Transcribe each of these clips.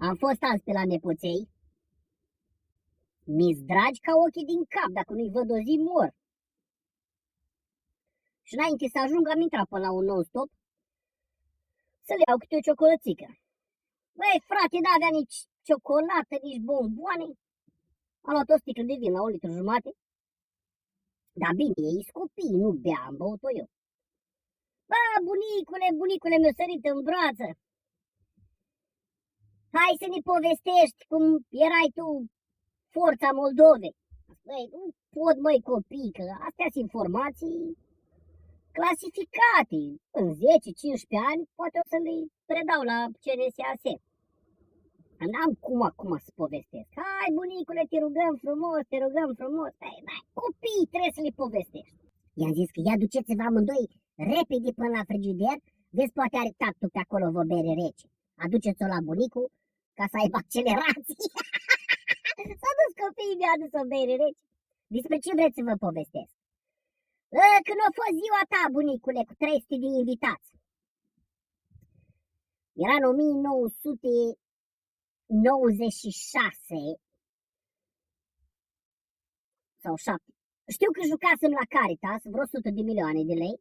Am fost azi pe la nepoței. Mi-s dragi ca ochii din cap, dacă nu-i văd o zi mor. Și înainte să ajung am intrat până la un non-stop să le iau câte o ciocolățică. Băi, frate, n-avea nici ciocolată, nici bomboane. Am luat o sticlă de vin la 1,5 litru. Dar bine, ei copii, nu bea, am băut-o eu. Bă, bunicule mi-a sărit în brață. Hai să ne povestești cum erai tu forța Moldovei. Băi, nu pot, măi, copii, că astea sunt informații clasificate. În 10-15 ani poate o să le predau la CNSAS. N-am cum acum să povestesc. Hai, bunicule, te rugăm frumos. Băi, copii, trebuie să le povestești. I-am zis că ia duceți-vă amândoi repede până la frigider, vezi, poate are tactul pe acolo o bere rece. Aduceți-o la bunicul ca să aibă accelerații. S-a dus copiii, mi-a adus o bere rece. Despre ce vreți să vă povestesc? Când a fost ziua ta, bunicule, cu 300 de invitați. Era în 1996 sau 7. Știu că jucasem la Caritas vreo 100 de milioane de lei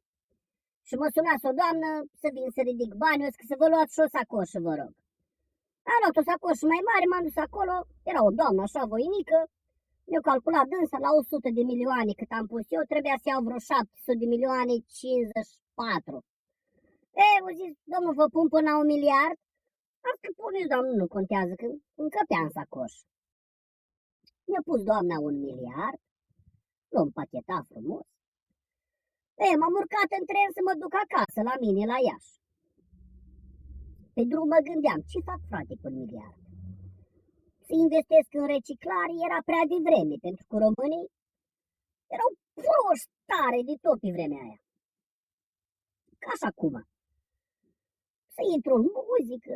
și mă sunați o doamnă să vin să ridic bani, eu zic să vă luați și o sacoșă, vă rog. Am luat o sacoșă mai mare, m-am dus acolo, era o doamnă așa voinică, mi-a calculat dânsa la 100 de milioane cât am pus eu, trebuia să iau vreo 700 de milioane, 54. Eu zis, domnul, vă pun până la 1 miliard? Am că puneți, doamnă, nu contează, că încăpea în sacoș. Mi-a pus doamna 1 miliard, l-am pachetat frumos. M-am urcat în tren să mă duc acasă, la mine, la Iași. Pe drum mă gândeam, ce fac, frate, cu 1 miliard? Să investesc în reciclare era prea devreme, pentru că românii erau proști tare de tot pe vremea aia. Ca așa cum. Să intru în muzică,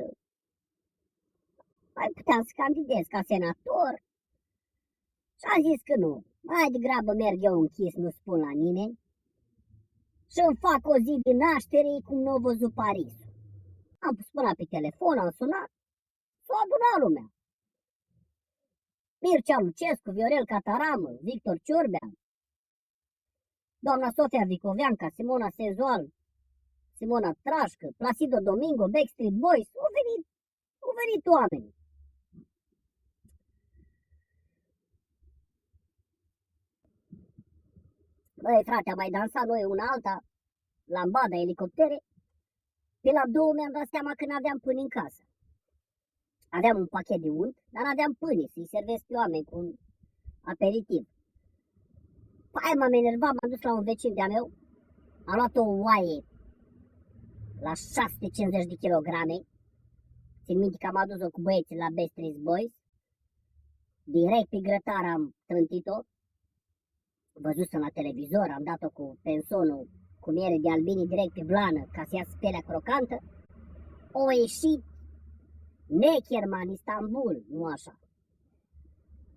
mai puteam să candidez ca senator. Și am zis că nu, mai degrabă merg eu închis, nu spun la nimeni, și îmi fac o zi de naștere cum n-o văzut Parisul. Am pus mâna pe telefon, am sunat, s-a adunat lumea. Mircea Lucescu, Viorel Cataramă, Victor Ciorbea, doamna Sofia Vicoveanca, Simona Senzual, Simona Trașcă, Placido Domingo, Backstreet Boys, au venit oameni. Băi, frate, am mai dansat noi una alta, lambada, elicoptere. Pe la 2 mi-am dat seama că n-aveam pâine în casă. Aveam un pachet de unt, dar n-aveam pâine să-i servesc pe oameni cu un aperitiv. Păi m-am enervat, m-am dus la un vecin de-a meu, am luat o oaie la 650 de kilograme. Țin minte că am adus-o cu băieții la Backstreet Boys. Direct pe grătar am trântit-o. Văzusem la televizor, am dat-o cu pensonul cu miere de albini direct pe blană ca să iasă pielea crocantă. O ieșit Necherman, Istanbul, nu așa.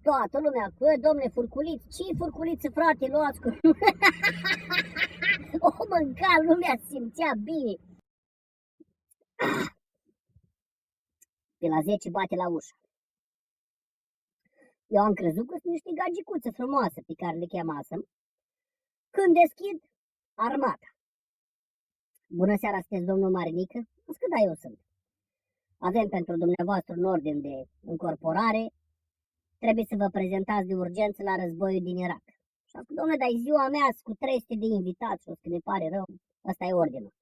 Toată lumea cu, domnule, furculiți, ce furculiță, frate, luați cu... O mânca, lumea simțea bine. Pe la 10 bate la ușă. Eu am crezut că sunt niște gagicuțe frumoase pe care le chemasem. Când deschid, armata. Bună seara, sunteți domnul Marinică? Am zis că da, eu sunt. Avem pentru dumneavoastră un ordin de încorporare. Trebuie să vă prezentați de urgență la războiul din Irak. Și am zis, domnule, dar e ziua mea cu 300 de invitați. Și o că ne pare rău, ăsta e ordinul.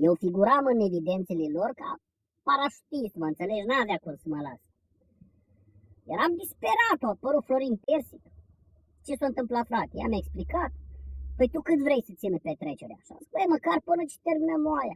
Eu figuram în evidențele lor ca parașutist, mă înțelegi? N-avea cum să mă las. Eram disperat, a apărut Florin Persic. Ce s-a întâmplat, frate? I-am explicat. Păi tu cât vrei să țină petrecerea? Așa, spune, măcar până ce terminăm oaia.